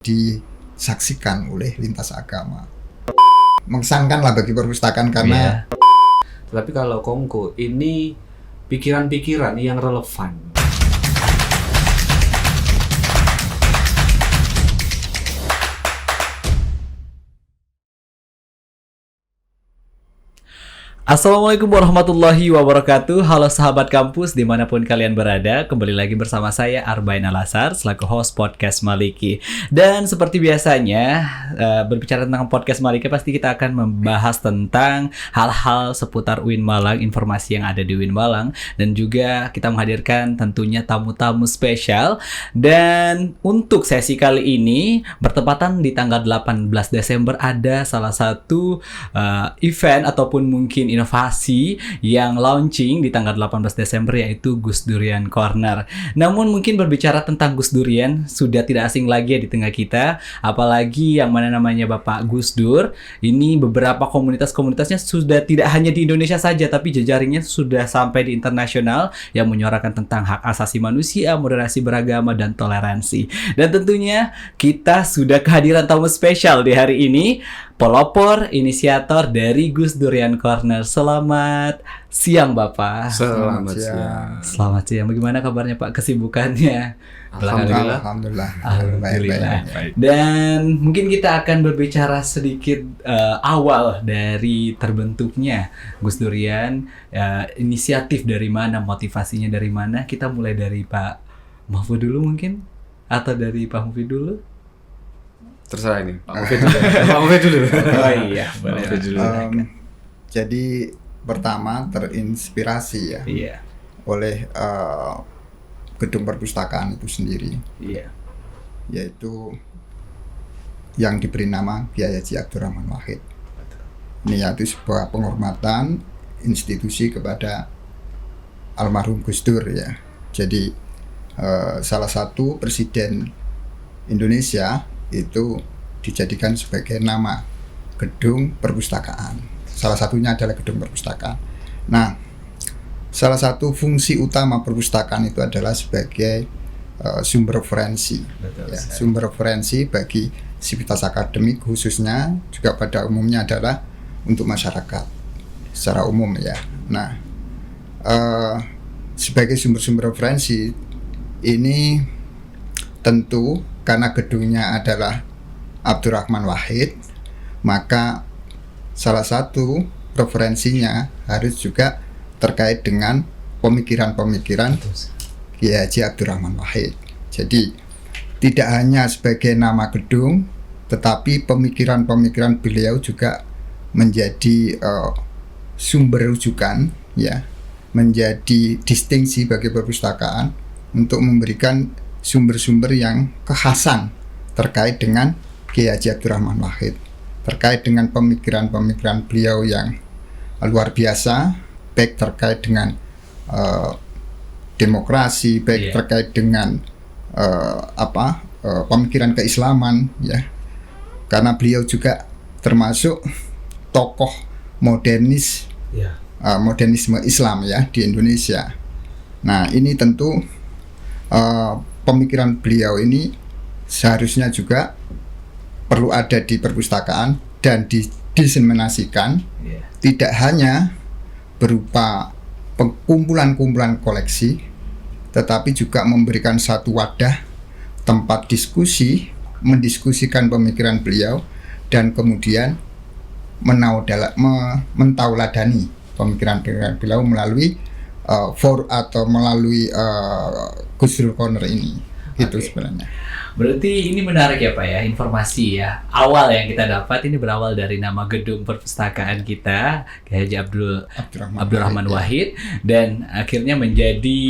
disaksikan oleh lintas agama. Mengesankanlah bagi perpustakaan karena Tapi kalau Kongko ini pikiran-pikiran yang relevan. Assalamualaikum warahmatullahi wabarakatuh. Halo sahabat kampus dimanapun kalian berada. Kembali lagi bersama saya Arbain Alasar selaku host podcast Maliki. Dan seperti biasanya berbicara tentang podcast Maliki, pasti kita akan membahas tentang hal-hal seputar UIN Malang, informasi yang ada di UIN Malang, dan juga kita menghadirkan tentunya tamu-tamu spesial. Dan untuk sesi kali ini bertepatan di tanggal 18 Desember ada salah satu event ataupun mungkin inovasi yang launching di tanggal 18 Desember, yaitu Gus Durian Corner. Namun mungkin berbicara tentang Gus Durian sudah tidak asing lagi di tengah kita, apalagi yang mana namanya Bapak Gus Dur. Ini beberapa komunitas-komunitasnya sudah tidak hanya di Indonesia saja, tapi jejaringnya sudah sampai di internasional yang menyuarakan tentang hak asasi manusia, moderasi beragama, dan toleransi. Dan tentunya kita sudah kehadiran tamu spesial di hari ini, pelopor, inisiator dari Gus Durian Corner. Selamat siang Bapak. Selamat siang. Selamat siang. Bagaimana kabarnya Pak? Kesibukannya? Alhamdulillah. Baik. Dan mungkin kita akan berbicara sedikit awal dari terbentuknya Gus Durian. Inisiatif dari mana? Motivasinya dari mana? Kita mulai dari Pak Mahfud dulu mungkin? Atau dari Pak Mufid dulu? Terserah ini, Pak Mufid dulu. Oh iya, boleh. Jadi pertama terinspirasi ya oleh gedung perpustakaan itu sendiri, yaitu yang diberi nama Kiai Haji Abdurrahman Wahid. Ini yaitu sebuah penghormatan institusi kepada almarhum Gus Dur ya. Jadi salah satu presiden Indonesia itu dijadikan sebagai nama gedung perpustakaan. Salah satunya adalah gedung perpustakaan. Nah, salah satu fungsi utama perpustakaan itu adalah sebagai sumber referensi. Sumber referensi bagi sivitas akademik, khususnya juga pada umumnya adalah untuk masyarakat secara umum ya. Nah, sebagai sumber-sumber referensi ini tentu karena gedungnya adalah Abdurrahman Wahid, maka salah satu referensinya harus juga terkait dengan pemikiran-pemikiran Kiai Haji Abdurrahman Wahid. Jadi tidak hanya sebagai nama gedung, tetapi pemikiran-pemikiran beliau juga menjadi sumber rujukan ya, menjadi distingsi bagi perpustakaan untuk memberikan sumber-sumber yang kekhasan terkait dengan Kiai Haji Abdurrahman Wahid, terkait dengan pemikiran-pemikiran beliau yang luar biasa, baik terkait dengan demokrasi, baik terkait dengan pemikiran keislaman ya, karena beliau juga termasuk tokoh modernisme Islam ya di Indonesia. Nah, ini tentu pemikiran beliau ini seharusnya juga perlu ada di perpustakaan dan didiseminasikan, tidak hanya berupa kumpulan-kumpulan koleksi, tetapi juga memberikan satu wadah tempat diskusi, mendiskusikan pemikiran beliau, dan kemudian mentauladani pemikiran-pemikiran beliau melalui melalui Gus Dur Corner ini. Gitu sebenarnya. Berarti ini menarik ya Pak ya, informasi ya awal yang kita dapat ini berawal dari nama gedung perpustakaan kita, Kiai Haji Abdurrahman Wahid, dan akhirnya menjadi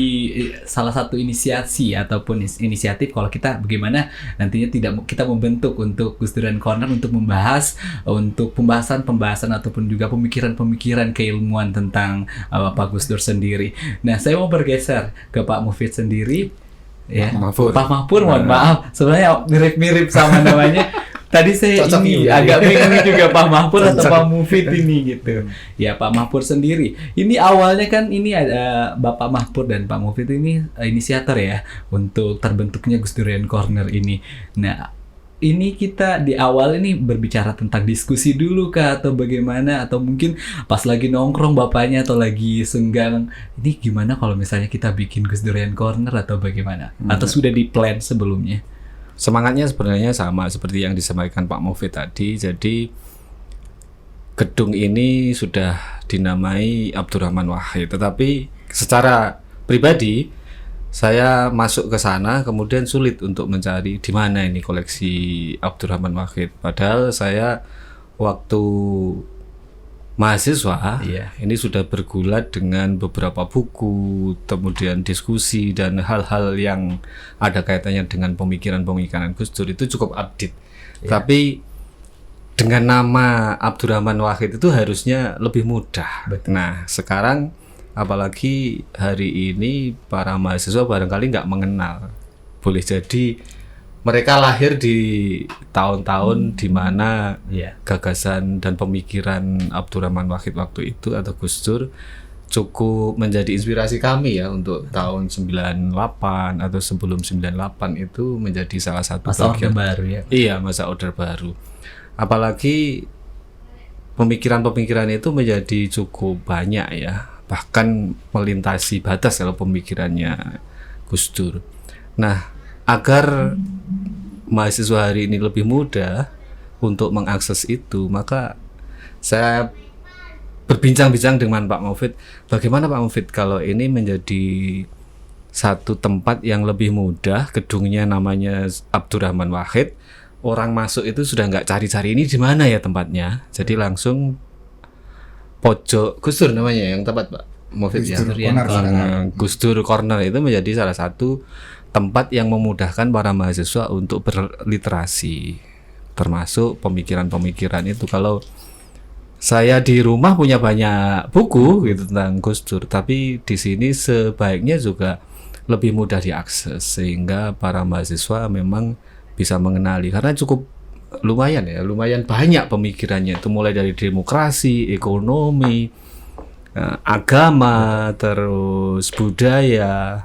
salah satu inisiasi ataupun inisiatif kalau kita bagaimana nantinya kita membentuk untuk Gus Durian Corner untuk membahas untuk pembahasan ataupun juga pemikiran-pemikiran keilmuan tentang Pak Gus Dur sendiri. Nah, saya mau bergeser ke Pak Mufid sendiri. Ya, Pak Mahpur, mohon maaf, sebenarnya mirip-mirip sama namanya. Tadi saya agak bingung juga Pak Mahpur atau Pak Mufid ini gitu. Ya, Pak Mahpur sendiri. Ini awalnya kan ini ada Bapak Mahpur dan Pak Mufid ini inisiator ya untuk terbentuknya Gus Durian Corner ini. Nah, ini kita di awal ini berbicara tentang diskusi dulu kah atau bagaimana, atau mungkin pas lagi nongkrong bapaknya atau lagi senggang, ini gimana kalau misalnya kita bikin Gus Durian Corner atau bagaimana? Atau sudah di plan sebelumnya? Semangatnya sebenarnya sama seperti yang disampaikan Pak Mufid tadi. Jadi gedung ini sudah dinamai Abdurrahman Wahid, tetapi secara pribadi saya masuk ke sana kemudian sulit untuk mencari di mana ini koleksi Abdurrahman Wahid. Padahal saya waktu mahasiswa ini sudah bergulat dengan beberapa buku, kemudian diskusi dan hal-hal yang ada kaitannya dengan pemikiran-pemikiran Gus Dur itu cukup update. Tapi dengan nama Abdurrahman Wahid itu harusnya lebih mudah. Betul. Nah, sekarang apalagi hari ini para mahasiswa barangkali nggak mengenal. Boleh jadi mereka lahir di tahun-tahun di mana gagasan dan pemikiran Abdurrahman Wahid waktu itu atau Gus Dur cukup menjadi inspirasi kami ya untuk tahun 98 atau sebelum 98 itu menjadi salah satu masa Orde Baru ya. Iya, masa Orde Baru. Apalagi pemikiran-pemikiran itu menjadi cukup banyak ya. Bahkan melintasi batas kalau pemikirannya Gus Dur. Nah, agar mahasiswa hari ini lebih mudah untuk mengakses itu, maka saya berbincang-bincang dengan Pak Mufid, bagaimana Pak Mufid kalau ini menjadi satu tempat yang lebih mudah, gedungnya namanya Abdurrahman Wahid, orang masuk itu sudah nggak cari-cari ini di mana ya tempatnya, jadi langsung pojok Gus Dur namanya yang tempat Pak Mufid ya. Gus Dur Corner itu menjadi salah satu tempat yang memudahkan para mahasiswa untuk berliterasi, termasuk pemikiran-pemikiran itu. Kalau saya di rumah punya banyak buku gitu tentang Gus Dur, tapi di sini sebaiknya juga lebih mudah diakses sehingga para mahasiswa memang bisa mengenali, karena cukup lumayan banyak pemikirannya itu, mulai dari demokrasi, ekonomi, agama, terus budaya,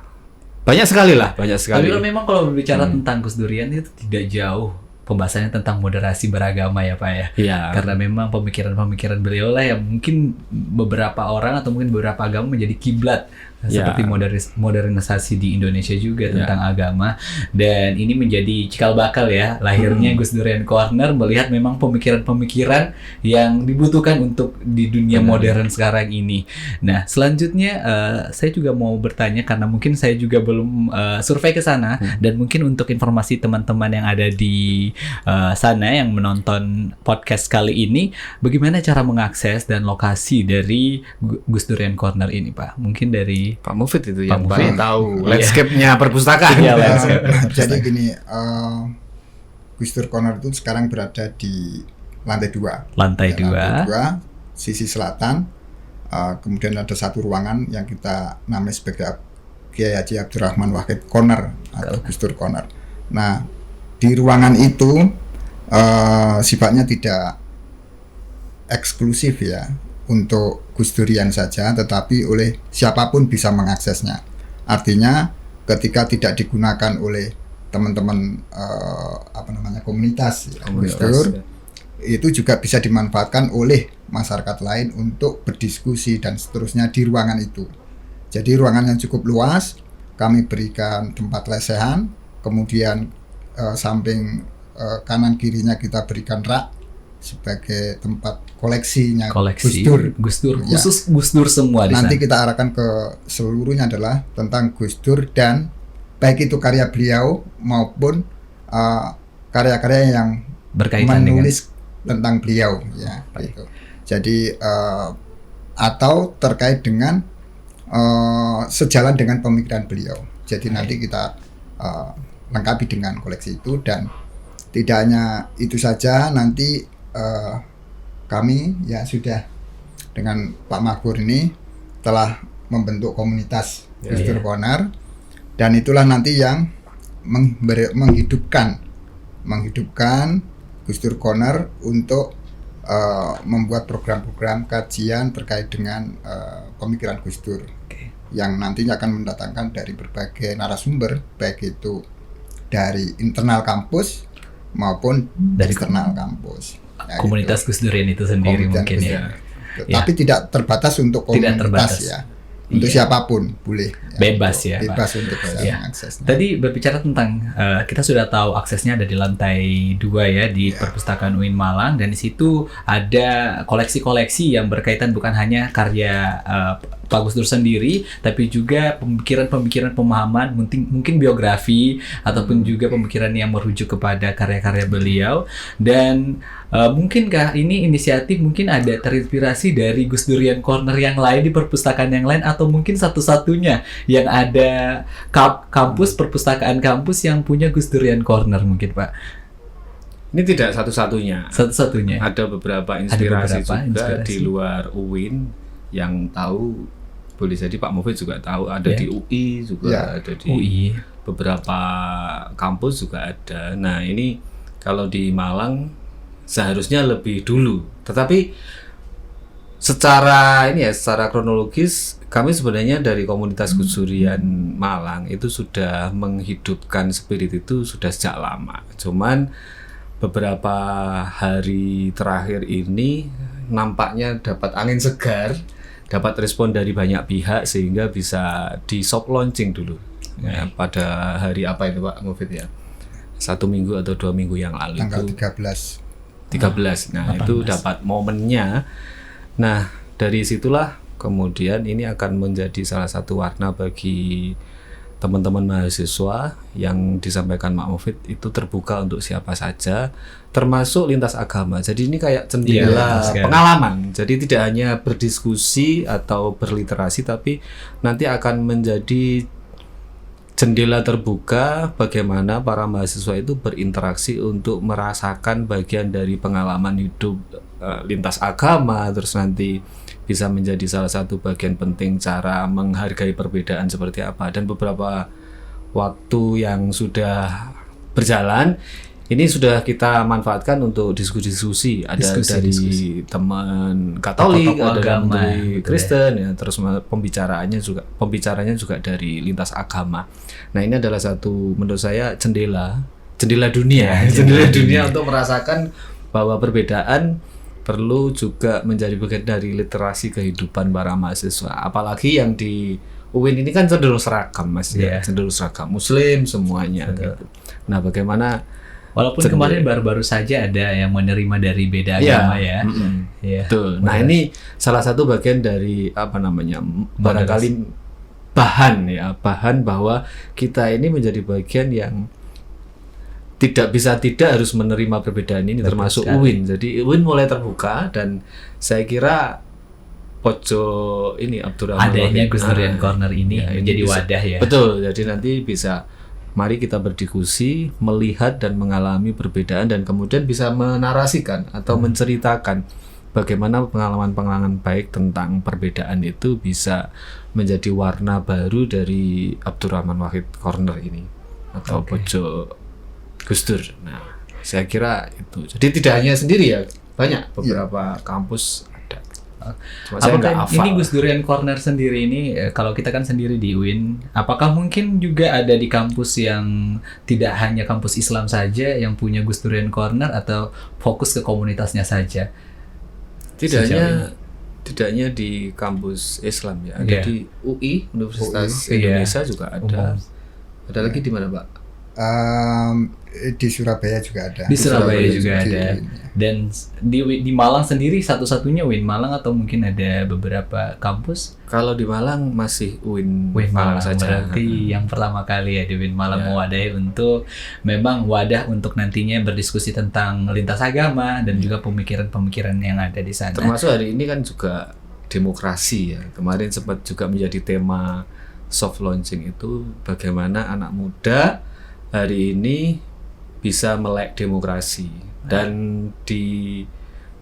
banyak sekali. Tapi memang kalau berbicara tentang Gus Durian itu tidak jauh pembahasannya tentang moderasi beragama ya Pak ya. Iya. Karena memang pemikiran-pemikiran beliau lah yang mungkin beberapa orang atau mungkin beberapa agama menjadi kiblat seperti modernisasi di Indonesia juga tentang agama, dan ini menjadi cikal bakal ya lahirnya Gus Durian Corner, melihat memang pemikiran-pemikiran yang dibutuhkan untuk di dunia modern sekarang ini. Nah, selanjutnya saya juga mau bertanya karena mungkin saya juga belum survei ke sana, dan mungkin untuk informasi teman-teman yang ada di sana yang menonton podcast kali ini, bagaimana cara mengakses dan lokasi dari Gus Durian Corner ini Pak? Mungkin dari Pak Mufid itu Pak yang Mufid paling tahu landscape-nya perpustakaan. Jadi gini, Gus Dur Corner itu sekarang berada di lantai 2. Lantai 2, sisi selatan. Kemudian ada satu ruangan yang kita namai sebagai Kiai Haji Abdurrahman Wahid Corner atau Gus Dur Corner. Nah, di ruangan itu sifatnya tidak eksklusif ya untuk Gus Durian saja, tetapi oleh siapapun bisa mengaksesnya. Artinya ketika tidak digunakan oleh teman-teman komunitas Gus Dur, itu juga bisa dimanfaatkan oleh masyarakat lain untuk berdiskusi dan seterusnya di ruangan itu. Jadi ruangan yang cukup luas, kami berikan tempat lesehan, kemudian samping kanan kirinya kita berikan rak sebagai tempat koleksinya Gus Dur ya. Khusus Gus Dur semua di nanti sana. Kita arahkan ke seluruhnya adalah tentang Gus Dur, dan baik itu karya beliau maupun karya-karya yang berkaitan menulis tentang beliau ya gitu. Jadi atau terkait dengan sejalan dengan pemikiran beliau. Jadi nanti kita lengkapi dengan koleksi itu, dan tidak hanya itu saja, nanti kami ya sudah dengan Pak Makmur ini telah membentuk komunitas Gus Dur Corner, dan itulah nanti yang menghidupkan Gus Dur Corner untuk membuat program-program kajian terkait dengan pemikiran Gus Dur yang nantinya akan mendatangkan dari berbagai narasumber, baik itu dari internal kampus maupun dari eksternal kampus. Ya, komunitas Gus Durian itu sendiri Komunitas mungkin Gus ya. Durian. Tapi tidak terbatas untuk Tidak komunitas terbatas. ya. Untuk siapapun boleh. Bebas untuk, ya, Pak. Bebas untuk bisa Ya. mengaksesnya. Tadi berbicara tentang kita sudah tahu aksesnya ada di lantai 2 ya di Perpustakaan UIN Malang, dan di situ ada koleksi-koleksi yang berkaitan bukan hanya karya Pak Gus Dur sendiri, tapi juga pemikiran-pemikiran pemahaman, mungkin biografi ataupun juga pemikiran yang merujuk kepada karya-karya beliau. Dan mungkinkah ini inisiatif mungkin ada terinspirasi dari Gus Durian Corner yang lain di perpustakaan yang lain, atau mungkin satu-satunya yang ada kampus perpustakaan kampus yang punya Gus Durian Corner mungkin, Pak? Ini tidak satu-satunya. Satu-satunya. Ada beberapa inspirasi beberapa juga inspirasi. di luar UIN yang tahu, boleh jadi Pak Mufid juga tahu, ada Ya. di UI juga, ada di UI. beberapa kampus juga ada. Nah, ini kalau di Malang seharusnya lebih dulu. Tetapi secara kronologis kami sebenarnya dari komunitas Gus Durian Malang itu sudah menghidupkan spirit itu sudah sejak lama. Cuman beberapa hari terakhir ini nampaknya dapat angin segar, dapat respon dari banyak pihak sehingga bisa di soft launching dulu. Ya, pada hari apa itu Pak Mufid ya? 1 minggu atau 2 minggu yang lalu Tanggal itu 13. 13. Nah, itu dapat momennya. Nah, dari situlah kemudian ini akan menjadi salah satu warna bagi teman-teman mahasiswa yang disampaikan Pak Mufid itu terbuka untuk siapa saja, termasuk lintas agama. Jadi ini kayak jendela pengalaman. Jadi tidak hanya berdiskusi atau berliterasi, tapi nanti akan menjadi jendela terbuka bagaimana para mahasiswa itu berinteraksi untuk merasakan bagian dari pengalaman hidup lintas agama, terus nanti bisa menjadi salah satu bagian penting cara menghargai perbedaan seperti apa. Dan beberapa waktu yang sudah berjalan ini sudah kita manfaatkan untuk diskusi. Ada dari teman Katolik, ada dari Kristen ya, terus pembicaranya juga dari lintas agama. Nah, ini adalah satu menurut saya jendela dunia, jendela dunia untuk merasakan bahwa perbedaan perlu juga menjadi bagian dari literasi kehidupan para mahasiswa. Apalagi yang di UIN ini kan cenderung seragam, Mas, ya, cenderung seragam Muslim semuanya. Gitu. Nah, bagaimana walaupun kemarin baru-baru saja ada yang menerima dari beda agama ya. Betul. Nah, ini salah satu bagian dari barangkali bahan bahwa kita ini menjadi bagian yang tidak harus menerima perbedaan ini. Betul, termasuk sekali. UIN. Jadi UIN mulai terbuka, dan saya kira pojok ini Abdurrahman adanya Gus Durian Corner ini menjadi wadah ya. Betul. Jadi nanti bisa mari kita berdiskusi, melihat dan mengalami perbedaan, dan kemudian bisa menarasikan atau menceritakan bagaimana pengalaman-pengalaman baik tentang perbedaan itu bisa menjadi warna baru dari Abdurrahman Wahid Corner ini atau pojok Gus Dur. Nah, saya kira itu. Jadi tidak hanya sendiri ya, banyak beberapa kampus ada. Apakah ini Gus Durian Corner sendiri ini, kalau kita kan sendiri di UIN, apakah mungkin juga ada di kampus yang tidak hanya kampus Islam saja yang punya Gus Durian Corner, atau fokus ke komunitasnya saja? Tidak hanya di kampus Islam ya, ada di UI, Universitas Indonesia juga ada. Ada lagi di mana, Pak? Di Surabaya juga ada. Di Surabaya juga ada. Dan di Malang sendiri satu-satunya UIN Malang, atau mungkin ada beberapa kampus? Kalau di Malang masih UIN Malang saja. Berarti yang pertama kali ya di UIN Malang mewadahi untuk memang wadah untuk nantinya berdiskusi tentang lintas agama dan juga pemikiran-pemikiran yang ada di sana. Termasuk hari ini kan juga demokrasi ya. Kemarin sempat juga menjadi tema soft launching itu, bagaimana anak muda hari ini bisa melek demokrasi. Dan di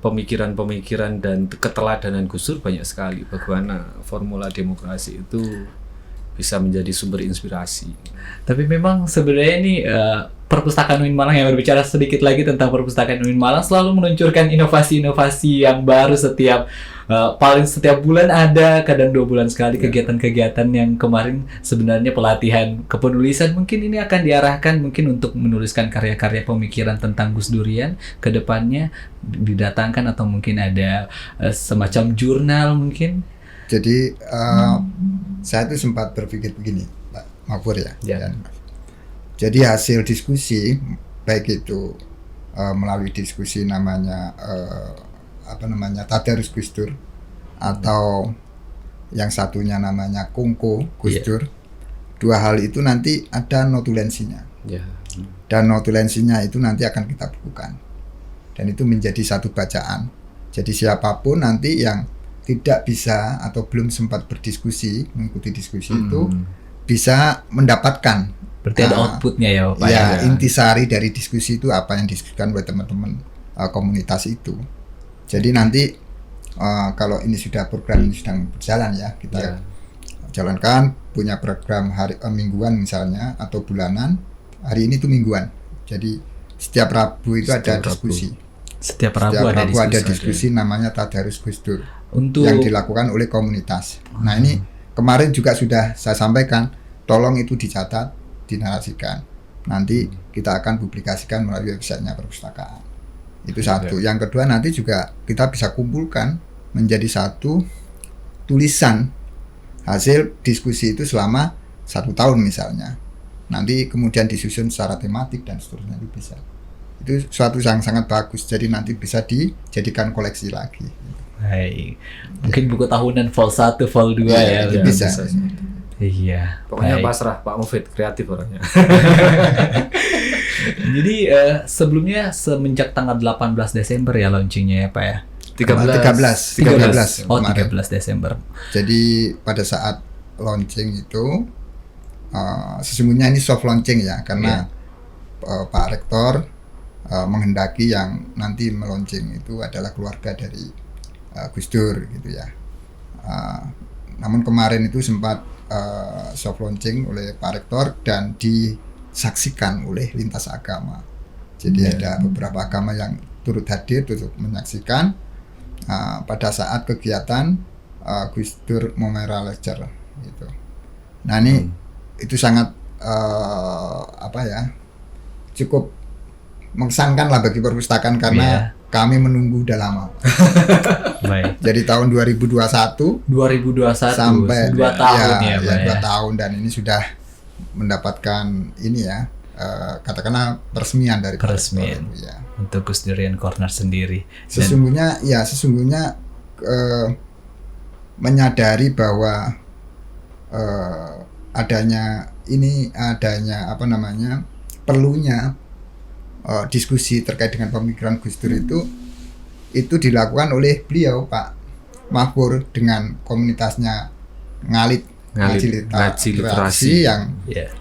pemikiran-pemikiran dan keteladanan Gus Dur banyak sekali bagaimana formula demokrasi itu bisa menjadi sumber inspirasi. Tapi memang sebenarnya ini Perpustakaan UIN Malang yang berbicara sedikit lagi tentang Perpustakaan UIN Malang selalu meluncurkan inovasi-inovasi yang baru setiap paling setiap bulan ada, kadang 2 bulan sekali kegiatan-kegiatan yang kemarin sebenarnya pelatihan kepenulisan mungkin ini akan diarahkan mungkin untuk menuliskan karya-karya pemikiran tentang Gus Durian ke depannya didatangkan atau mungkin ada semacam jurnal mungkin. Jadi saya tuh sempat berpikir begini, Pak Mafur ya. Jadi hasil diskusi baik itu melalui diskusi namanya Tadarus Gus Dur atau yang satunya namanya Kongko Gus Dur. Dua hal itu nanti ada notulensinya. Dan notulensinya itu nanti akan kita bukukan. Dan itu menjadi satu bacaan. Jadi siapapun nanti yang tidak bisa atau belum sempat berdiskusi, mengikuti diskusi itu bisa mendapatkan. Berarti ada outputnya ya Pak? Ya, intisari dari diskusi itu apa yang diskusikan oleh teman-teman komunitas itu. Jadi nanti kalau ini sudah program ini sedang berjalan ya, kita jalankan, punya program mingguan misalnya atau bulanan. Hari ini tuh mingguan. Jadi setiap Rabu itu ada diskusi. Setiap Rabu ada diskusi namanya Tadarus Gus Dur yang dilakukan oleh komunitas. Nah ini kemarin juga sudah saya sampaikan, tolong itu dicatat, dinarasikan. Nanti kita akan publikasikan melalui websitenya perpustakaan. Itu satu. Yang kedua nanti juga kita bisa kumpulkan menjadi satu tulisan hasil diskusi itu selama 1 tahun misalnya. Nanti kemudian disusun secara tematik dan seterusnya itu bisa. Itu suatu yang sangat bagus. Jadi nanti bisa dijadikan koleksi lagi. Baik. Mungkin buku tahunan vol 1, vol 2 ya. Bisa. Iya. Pokoknya pasrah Pak Mufid, kreatif orangnya. Jadi sebelumnya semenjak tanggal 18 Desember ya launchingnya ya Pak ya? 13. Oh 13 Desember. Jadi pada saat launching itu sesungguhnya ini soft launching ya, karena Pak Rektor menghendaki yang nanti meluncing itu adalah keluarga dari Gus Dur gitu ya. Namun kemarin itu sempat soft launching oleh Pak Rektor dan disaksikan oleh lintas agama. Jadi ada beberapa agama yang turut hadir untuk menyaksikan pada saat kegiatan Gus Dur Momera Lecture gitu. Nah ini itu sangat cukup mengesankan lah bagi perpustakaan karena kami menunggu udah lama. Baik. Jadi tahun 2021 sampai 2 tahun ya, 2 tahun dan ini sudah mendapatkan ini ya katakanlah peresmian dari peresmian ya. Untuk Gus Durian Corner sendiri. Sesungguhnya menyadari bahwa adanya perlunya diskusi terkait dengan pemikiran Gus Dur itu dilakukan oleh beliau Pak Mahfur dengan komunitasnya Ngaji Literasi yang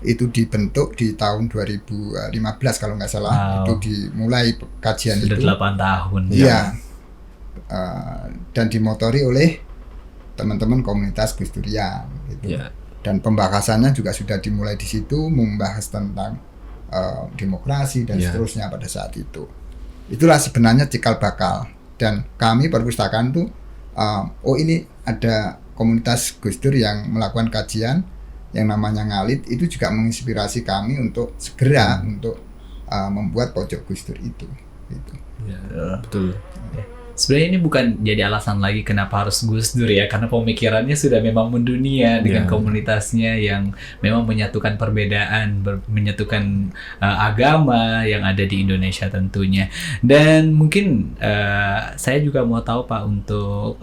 itu dibentuk di tahun 2015 kalau nggak salah. Itu dimulai kajian sudah itu 8 tahun ya. Dan dimotori oleh teman-teman komunitas Gus Durian gitu. Dan pembahasannya juga sudah dimulai di situ, membahas tentang demokrasi dan seterusnya pada saat itu. Itulah sebenarnya cikal bakal. Dan kami perpustakaan itu ini ada komunitas Gus Dur yang melakukan kajian yang namanya Ngalit, itu juga menginspirasi kami untuk segera untuk membuat pojok Gus Dur itu gitu. Betul. Sebenarnya ini bukan jadi alasan lagi kenapa harus Gus Dur ya, karena pemikirannya sudah memang mendunia dengan komunitasnya yang memang menyatukan perbedaan, menyatukan agama yang ada di Indonesia tentunya. Dan mungkin saya juga mau tahu Pak untuk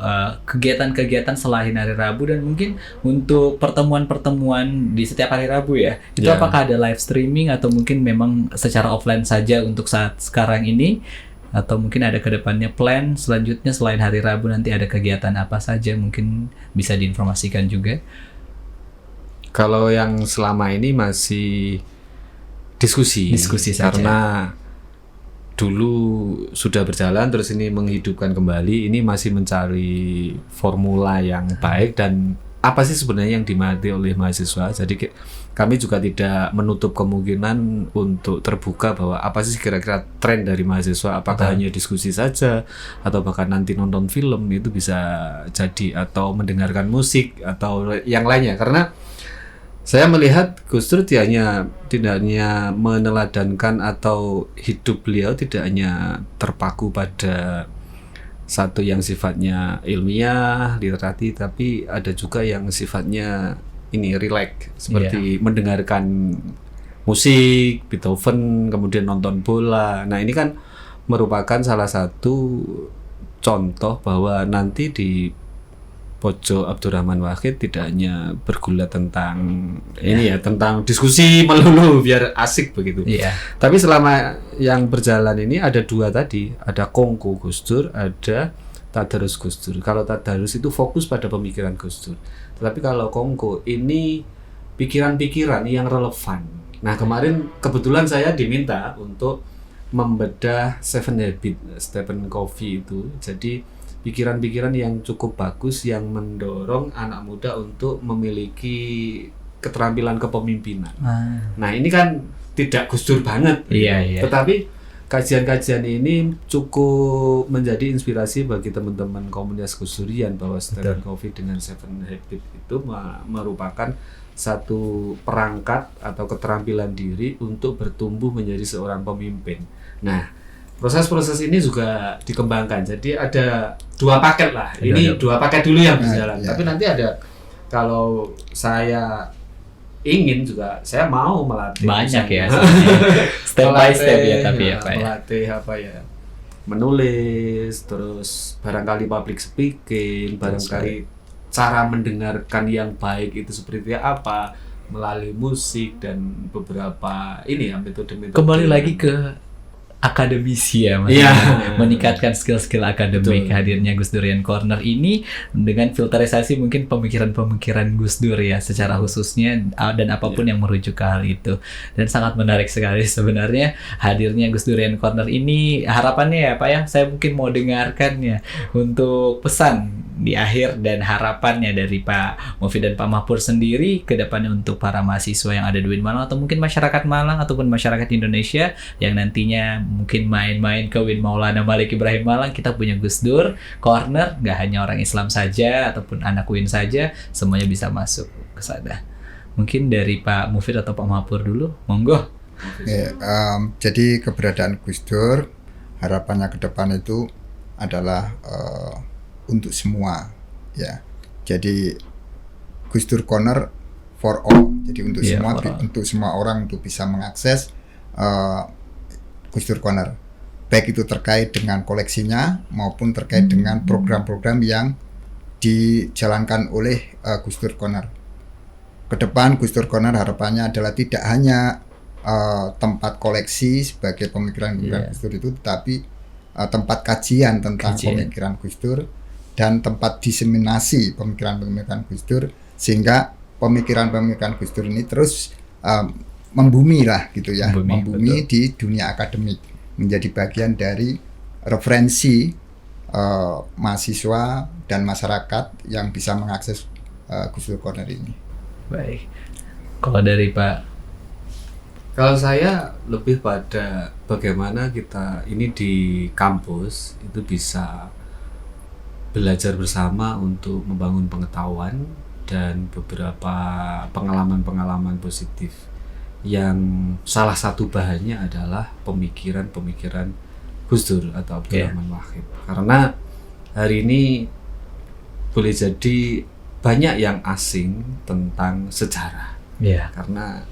kegiatan-kegiatan selain hari Rabu dan mungkin untuk pertemuan-pertemuan di setiap hari Rabu ya. Itu apakah ada live streaming atau mungkin memang secara offline saja untuk saat sekarang ini? Atau mungkin ada ke depannya plan selanjutnya selain hari Rabu nanti ada kegiatan apa saja mungkin bisa diinformasikan juga? Kalau yang selama ini masih diskusi saja. Karena dulu sudah berjalan terus ini menghidupkan kembali, ini masih mencari formula yang baik dan apa sih sebenarnya yang diminati oleh mahasiswa. Jadi kami juga tidak menutup kemungkinan untuk terbuka bahwa apa sih kira-kira tren dari mahasiswa, apakah hanya diskusi saja atau bahkan nanti nonton film itu bisa jadi, atau mendengarkan musik atau yang lainnya. Karena saya melihat Gus Dur tidak hanya meneladankan atau hidup beliau tidak hanya terpaku pada satu yang sifatnya ilmiah, literati, tapi ada juga yang sifatnya ini relax, seperti mendengarkan musik, Beethoven, kemudian nonton bola. Nah, ini kan merupakan salah satu contoh bahwa nanti di pojok Abdurrahman Wahid tidak hanya bergulat tentang ini ya, tentang diskusi melulu biar asik begitu. Tapi selama yang berjalan ini ada dua tadi, ada Kongko Gus Dur, ada Tadarus Gus Dur. Kalau Tadarus itu fokus pada pemikiran Gus Dur. Tetapi kalau Kongko ini pikiran-pikiran yang relevan. Nah, kemarin kebetulan saya diminta untuk membedah Seven Habits Stephen Covey itu. Jadi pikiran-pikiran yang cukup bagus yang mendorong anak muda untuk memiliki keterampilan kepemimpinan. Nah, ini kan tidak Gus Dur banget. Tetapi kajian-kajian ini cukup menjadi inspirasi bagi teman-teman komunitas Gus Durian bahwa Stephen Covey dengan Seven Habits itu merupakan satu perangkat atau keterampilan diri untuk bertumbuh menjadi seorang pemimpin. Nah, proses-proses ini juga dikembangkan. Jadi ada 2 paket lah. Ini 2 paket dulu yang berjalan. Tapi nanti ada, kalau saya ingin juga, saya mau melatih. Banyak ya. Step by step ya, tapi ya Pak. Melatih apa ya? Menulis, terus barangkali public speaking, barangkali cara mendengarkan yang baik itu seperti apa melalui musik dan beberapa ini ya metode-metode. Kembali lagi ke akademisi ya, meningkatkan skill-skill akademik. Hadirnya Gus Durian Corner ini dengan filterisasi mungkin pemikiran-pemikiran Gus Dur ya secara khususnya, dan apapun yang merujuk ke hal itu. Dan sangat menarik sekali sebenarnya hadirnya Gus Durian Corner ini. Harapannya ya Pak ya, saya mungkin mau dengarkan ya untuk pesan di akhir dan harapannya dari Pak Mufid dan Pak Mahpur sendiri ke depannya untuk para mahasiswa yang ada di UIN Malang atau mungkin masyarakat Malang ataupun masyarakat Indonesia yang nantinya mungkin main-main ke UIN Maulana Malik Ibrahim Malang. Kita punya Gus Dur Corner, nggak hanya orang Islam saja ataupun anak UIN saja, semuanya bisa masuk ke sana. Mungkin dari Pak Mufid atau Pak Mahpur dulu, monggo. Jadi keberadaan Gus Dur, harapannya ke depan itu adalah untuk semua ya. Jadi Gus Dur Corner for all. Jadi untuk untuk semua orang untuk bisa mengakses Gus Dur Corner. Baik itu terkait dengan koleksinya maupun terkait dengan program-program yang dijalankan oleh Gus Dur Corner. Ke depan Gus Dur Corner harapannya adalah tidak hanya tempat koleksi sebagai pemikiran Gus Dur itu, tetapi tempat kajian tentang pemikiran Gus Dur dan tempat diseminasi pemikiran-pemikiran Gus Dur, sehingga pemikiran-pemikiran Gus Dur ini terus membumi lah gitu ya, membumi di dunia akademik, menjadi bagian dari referensi mahasiswa dan masyarakat yang bisa mengakses Gus Dur Corner ini. Baik, kalau dari Pak, kalau saya lebih pada bagaimana kita ini di kampus itu bisa belajar bersama untuk membangun pengetahuan dan beberapa pengalaman-pengalaman positif yang salah satu bahannya adalah pemikiran-pemikiran Gus Dur atau Abdurrahman Wahid. Karena hari ini boleh jadi banyak yang asing tentang sejarah. Karena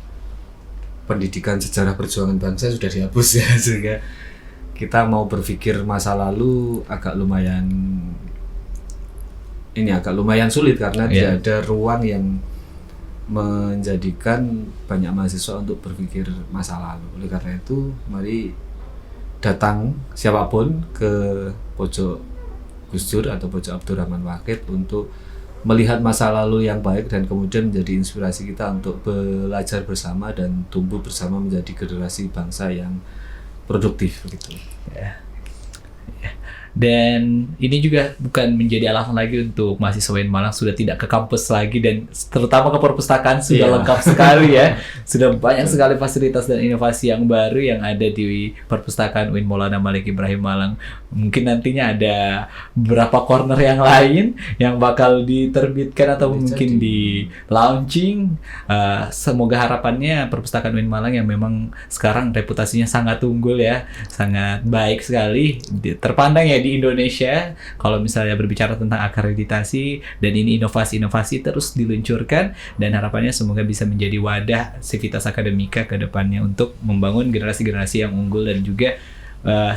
pendidikan sejarah perjuangan bangsa sudah dihapus ya, sehingga kita mau berpikir masa lalu agak lumayan sulit karena tidak ada ruang yang menjadikan banyak mahasiswa untuk berpikir masa lalu. Oleh karena itu, mari datang siapapun ke pojok Gus Dur atau pojok Abdurrahman Wahid untuk melihat masa lalu yang baik dan kemudian menjadi inspirasi kita untuk belajar bersama dan tumbuh bersama menjadi generasi bangsa yang produktif gitu. Dan ini juga bukan menjadi alasan lagi untuk mahasiswa UIN Malang sudah tidak ke kampus lagi, dan terutama ke perpustakaan sudah lengkap sekali ya. Sudah banyak sekali fasilitas dan inovasi yang baru yang ada di perpustakaan UIN Maulana Malik Ibrahim Malang. Mungkin nantinya ada beberapa corner yang lain yang bakal diterbitkan atau mungkin di launching. Semoga harapannya perpustakaan UIN Malang yang memang sekarang reputasinya sangat unggul ya, sangat baik sekali, terpandang ya di Indonesia kalau misalnya berbicara tentang akreditasi, dan ini inovasi-inovasi terus diluncurkan, dan harapannya semoga bisa menjadi wadah Civitas Akademika ke depannya untuk membangun generasi-generasi yang unggul dan juga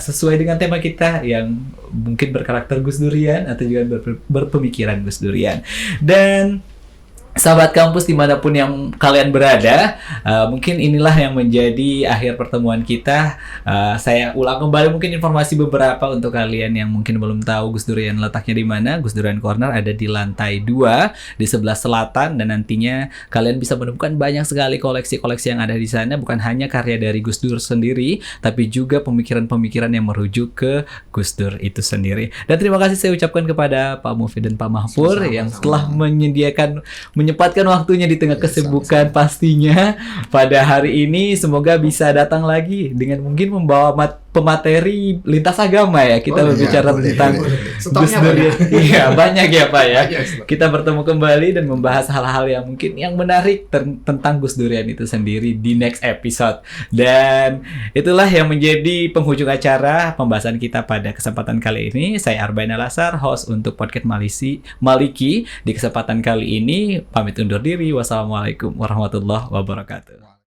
sesuai dengan tema kita yang mungkin berkarakter Gus Durian atau juga berpemikiran Gus Durian. Dan sahabat kampus dimanapun yang kalian berada, mungkin inilah yang menjadi akhir pertemuan kita. Saya ulang kembali mungkin informasi beberapa untuk kalian yang mungkin belum tahu Gus Durian letaknya di mana. Gus Durian Corner ada di lantai 2 di sebelah selatan, dan nantinya kalian bisa menemukan banyak sekali koleksi-koleksi yang ada di sana, bukan hanya karya dari Gus Dur sendiri, tapi juga pemikiran-pemikiran yang merujuk ke Gus Dur itu sendiri. Dan terima kasih saya ucapkan kepada Pak Mufid dan Pak Mahpur yang telah menyempatkan waktunya di tengah kesibukan pastinya pada hari ini. Semoga bisa datang lagi dengan mungkin membawa pemateri lintas agama ya. Kita berbicara tentang Gus Durian. Iya, banyak ya Pak ya. Kita bertemu kembali dan membahas hal-hal yang mungkin yang menarik tentang Gus Durian itu sendiri di next episode. Dan itulah yang menjadi penghujung acara pembahasan kita pada kesempatan kali ini. Saya Arbain Alasar, host untuk podcast Maliki. Di kesempatan kali ini pamit undur diri. Wassalamualaikum warahmatullahi wabarakatuh.